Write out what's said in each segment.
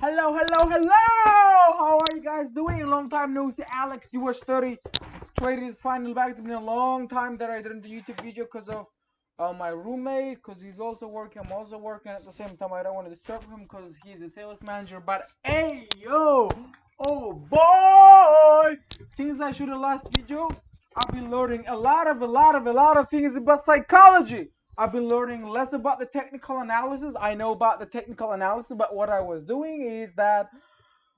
Hello. How are you guys doing? Long time no see. Alex, US30 trade is finally back. It's been a long time that I didn't do YouTube video because of my roommate, because he's also working. I'm also working at the same time. I don't want to disturb him because he's a sales manager. But hey, yo, oh boy, things I should have last video. I've been learning a lot of things about psychology. I've been learning less about the technical analysis. I know about the technical analysis, but what I was doing is that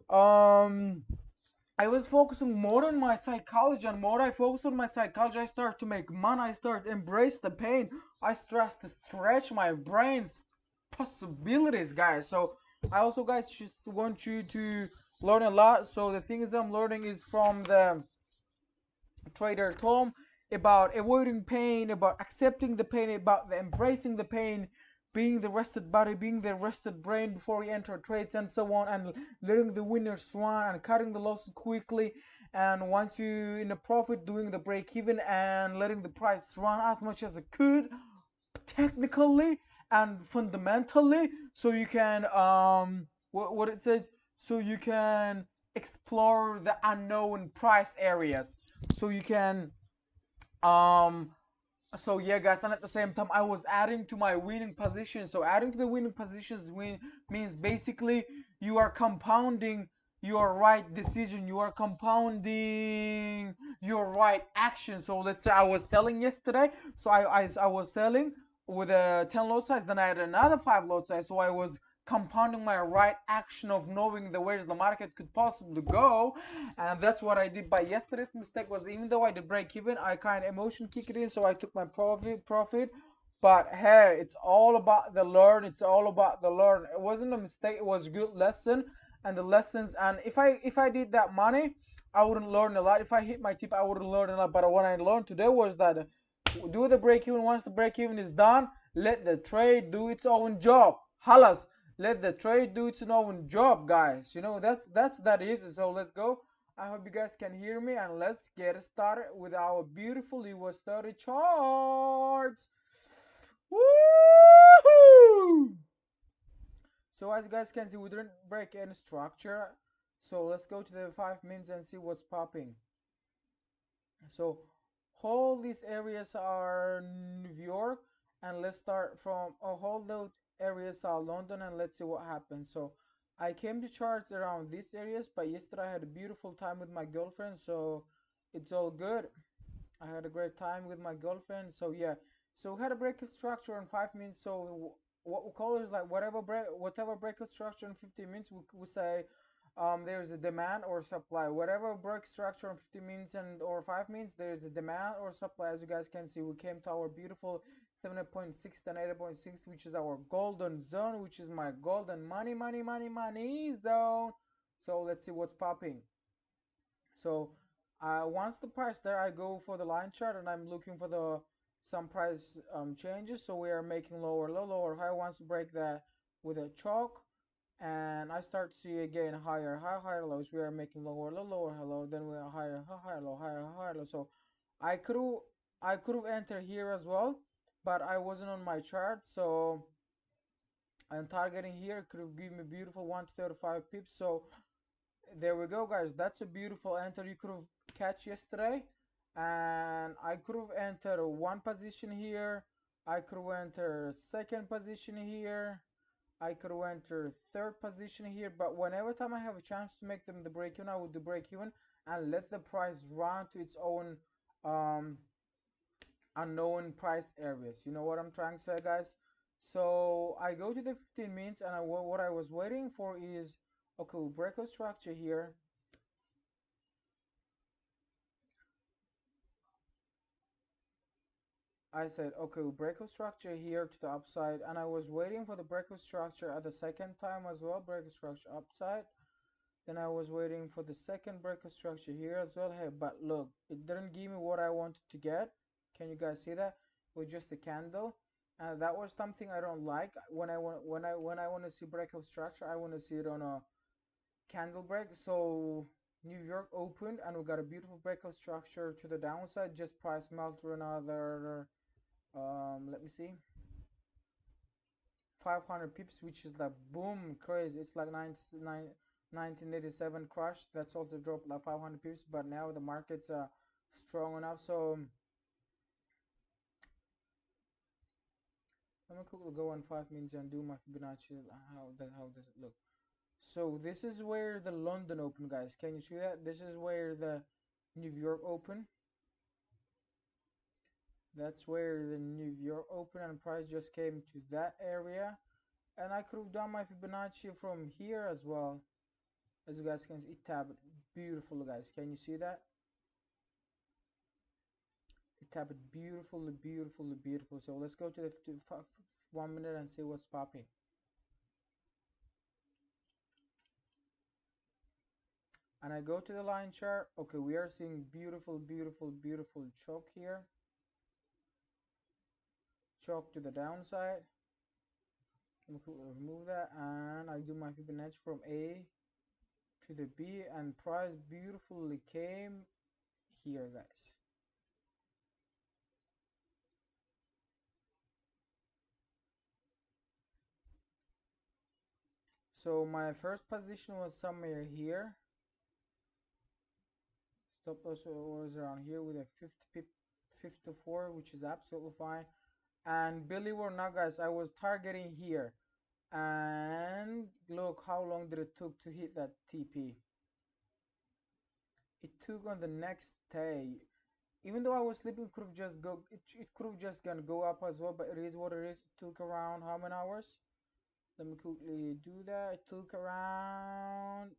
um I was focusing more on my psychology, and more I focus on my psychology, I start to make money. I start to embrace the pain. I start to stretch my brain's possibilities, guys. So I also, guys, just want you to learn a lot. So the things I'm learning is from the trader Tom, about avoiding pain, about accepting the pain, about the embracing the pain, being the rested body, being the rested brain before you enter trades and so on, and letting the winners run and cutting the losses quickly. And once you in a profit, doing the break even and letting the price run as much as it could, technically and fundamentally, so you can what it says, so you can explore the unknown price areas, so you can um so yeah, guys, and at the same time I was adding to my winning position. So adding to the winning positions means basically you are compounding your right decision, you are compounding your right action. So let's say I was selling yesterday, so I was selling with a 10 lot size, then I had another 5 lot size, so I was compounding my right action of knowing the where's the market could possibly go. And that's what I did. By yesterday's mistake was, even though I did break even, I kind of emotion kicked it in, so I took my profit. But hey, it's all about the learn. It's all about the learn. It wasn't a mistake, it was a good lesson. And the lessons, and if I did that money, I wouldn't learn a lot. If I hit my tip, I wouldn't learn a lot. But what I learned today was that do the break even. Once the break even is done, let the trade do its own job. Halas, let the trade do its own job, guys. You know, that is. So let's go. I hope you guys can hear me, and let's get started with our beautiful US30 charts. Woohoo! So as you guys can see, we didn't break any structure. So let's go to the 5 minutes and see what's popping. So all these areas are New York, and let's start from all those areas are London, and let's see what happens. So I came to charts around these areas, but yesterday I had a beautiful time with my girlfriend, so it's all good. I had a great time with my girlfriend, so yeah. So we had a breakout structure in 5 minutes. So what we call it is like whatever breakout structure in 15 minutes, we say there's a demand or supply. Whatever break structure in 15 minutes and or 5 minutes, there's a demand or supply. As you guys can see, we came to our beautiful 7.6 and 8.6, which is our golden zone, which is my golden money zone. So let's see what's popping. So once the price there, I go for the line chart and I'm looking for the some price changes. So we are making lower low, lower high. Once we break that with a chalk, and I start to see again higher high, higher lows. We are making lower low, lower high, low. Then we are higher high, higher low, higher higher low. So I could have entered here as well, but I wasn't on my chart. So I'm targeting here. Could have given me beautiful 135 pips. So there we go, guys. That's a beautiful enter you could have catch yesterday. And I could have entered one position here. I could have entered second position here. I could have entered third position here. But whenever time I have a chance to make them the break even, I would do break even and let the price run to its own um unknown price areas. You know what I'm trying to say, guys? So I go to the 15 minutes, and what I was waiting for is, okay, we'll break a structure here. I said, okay, we'll break a structure here to the upside, and I was waiting for the break of structure at the second time as well, break a structure upside. Then I was waiting for the second break of structure here as well. Hey, but look, it didn't give me what I wanted to get. Can you guys see that? With just a candle. And that was something I don't like. When I want to see break of structure, I want to see it on a candle break. So New York opened, and we got a beautiful breakout structure to the downside. Just price melt through another let me see, 500 pips, which is like boom crazy. It's like 1987 crush. That's also dropped like 500 pips, but now the market's strong enough. So I'm gonna quickly go on 5 minutes and do my Fibonacci. How does it look? So this is where the London open, guys. Can you see that? This is where the New York open. That's where the New York open, and price just came to that area. And I could have done my Fibonacci from here as well. As you guys can see, it tapped beautiful, guys. Can you see that? It tapped beautifully, beautifully, beautiful. So let's go to the 1 minute and see what's popping. And I go to the line chart. Okay, we are seeing beautiful, beautiful, beautiful choke here. Choke to the downside. Remove that, and I do my Fibonacci from A to the B, and price beautifully came here, guys. So my first position was somewhere here. Stop loss was around here with a 50 pip, 54, which is absolutely fine. And believe it or not, guys, I was targeting here, and look how long did it took to hit that TP. It took on the next day. Even though I was sleeping, it could have just go. It could have just gonna go up as well, but it is what it is. It took around how many hours? Let me quickly do that. It took around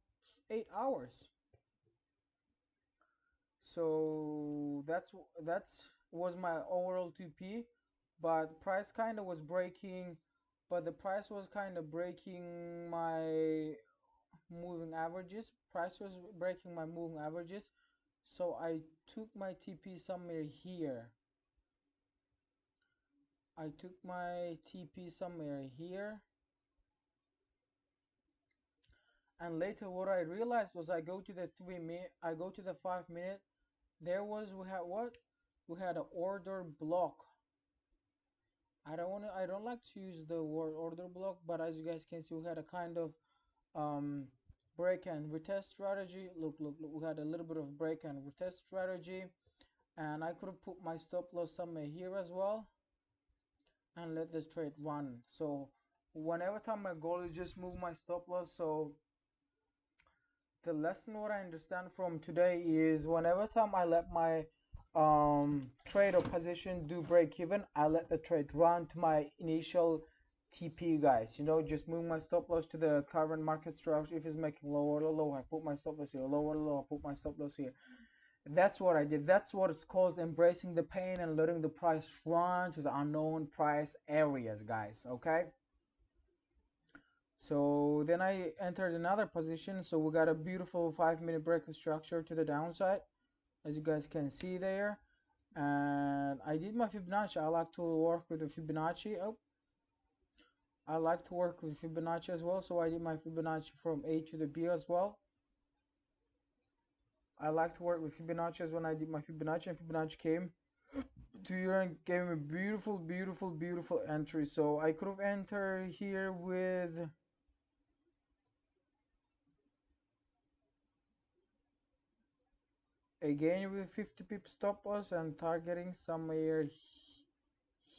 8 hours. So that's was my overall TP, but price kind of was breaking, but the price was kind of breaking my moving averages. Price was breaking my moving averages, so I took my TP somewhere here. I took my TP somewhere here, and later what I realized was I go to the 3 minute, I go to the 5 minute. There was we had what? We had an order block. I don't like to use the word order block, but as you guys can see, we had a kind of um break and retest strategy. Look, we had a little bit of break and retest strategy, and I could have put my stop loss somewhere here as well and let this trade run. So whenever time my goal is just move my stop loss. So the lesson what I understand from today is whenever time I let my trade or position do break even, I let the trade run to my initial TP, guys. You know, just move my stop loss to the current market structure. If it's making lower or low, I put my stop loss here. Lower or low, I put my stop loss here. That's what I did. That's what it's called embracing the pain and letting the price run to the unknown price areas, guys. Okay. So then I entered another position. So we got a beautiful 5 minute break of structure to the downside, as you guys can see there. And I did my Fibonacci. I like to work with the Fibonacci. Oh, I like to work with Fibonacci as well. So I did my Fibonacci from A to the B as well. I like to work with Fibonacci as when I did my Fibonacci, and Fibonacci came to here and gave me a beautiful, beautiful, beautiful entry. So I could have entered here with again with 50 pip stop loss and targeting somewhere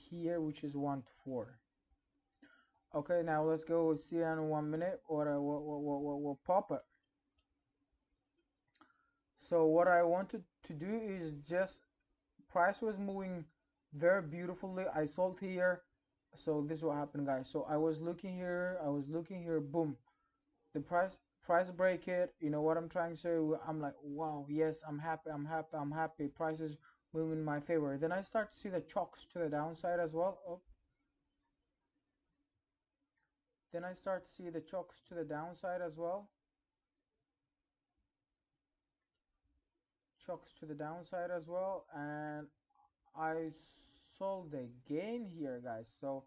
here, which is 1 to 4. Okay, now let's go see in 1 minute what pop it. So what I wanted to do is just price was moving very beautifully. I sold here. So this is what happened, guys. So I was looking here, boom, the price break it. You know what I'm trying to say? I'm like, wow, yes, I'm happy, I'm happy. Price is moving in my favor. Then I start to see the chocks to the downside as well. Oh, then I start to see the chocks to the downside as well. Chocks to the downside as well, and I sold again here, guys. So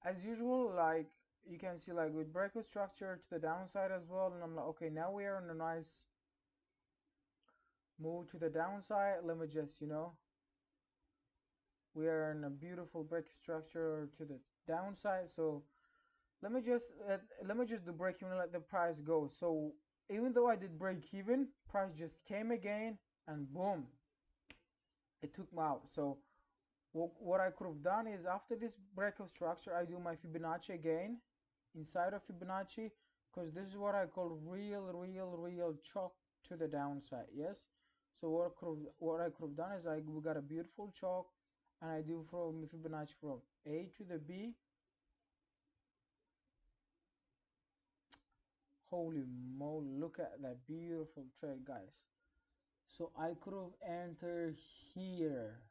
as usual, like you can see, like with breakout structure to the downside as well, and I'm like, okay, now we are on a nice move to the downside. Let me just, we are in a beautiful break structure to the downside. So let me just do break even and let the price go. So even though I did break even, price just came again and boom, it took me out. So what I could have done is after this break of structure, I do my Fibonacci again inside of Fibonacci, because this is what I call real chalk to the downside. Yes. So what I could have done is we got a beautiful chalk, and I do from Fibonacci from A to the B. Holy moly, look at that beautiful trade, guys. So I could have entered here.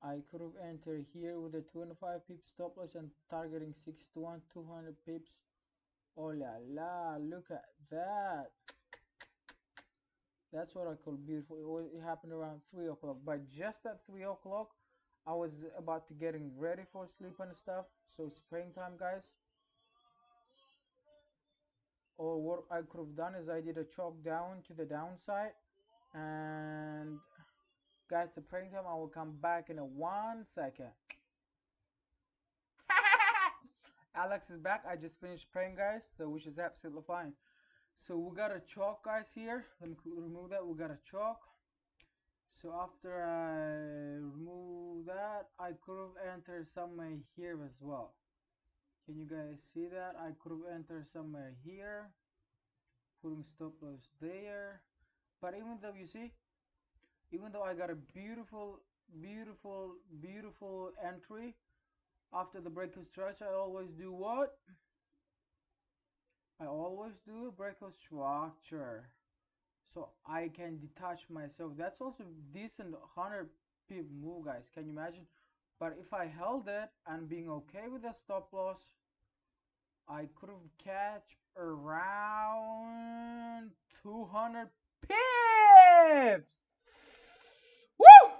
I could have entered here with a 25 pips stop loss and targeting 61, 200 pips. Oh la la, look at that. That's what I call beautiful. It happened around 3 o'clock. But just at 3 o'clock, I was about to getting ready for sleep and stuff. So it's springtime, guys. Or what I could have done is I did a chalk down to the downside. And guys, the praying time, I will come back in a 1 second. Alex is back. I just finished praying, guys, so which is absolutely fine. So we got a chalk, guys, here. Let me remove that. We got a chalk. So after I remove that, I could have entered somewhere here as well. Can you guys see that? I could have entered somewhere here, putting stop loss there. But even though you see, even though I got a beautiful entry after the break of stretch, I always do what? I always do a break of structure, so I can detach myself. That's also decent 100 pip move, guys. Can you imagine? But if I held it and being okay with the stop loss, I could have catch around 200 pips. Woo!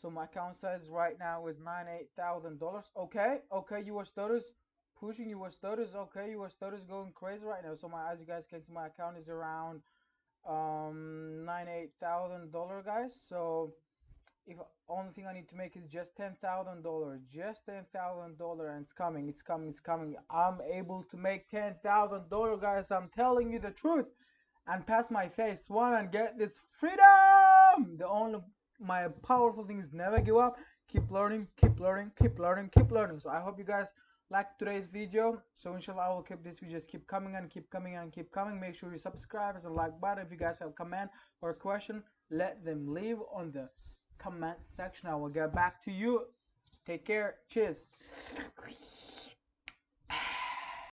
So my account size right now is $98,000. Okay, US30s pushing US30s. Okay, US30s going crazy right now. So as you guys can see, my account is around $98,000, guys. So if only thing I need to make is just $10,000, just $10,000, and it's coming. I'm able to make $10,000, guys. I'm telling you the truth, and pass my phase one and get this freedom. The only my powerful thing is never give up. Keep learning, keep learning, keep learning, keep learning. So I hope you guys like today's video. So inshallah I will keep this videos keep coming and keep coming and keep coming. Make sure you subscribe and like button. If you guys have a comment or a question, let them leave on the comment section. I will get back to you. Take care. Cheers.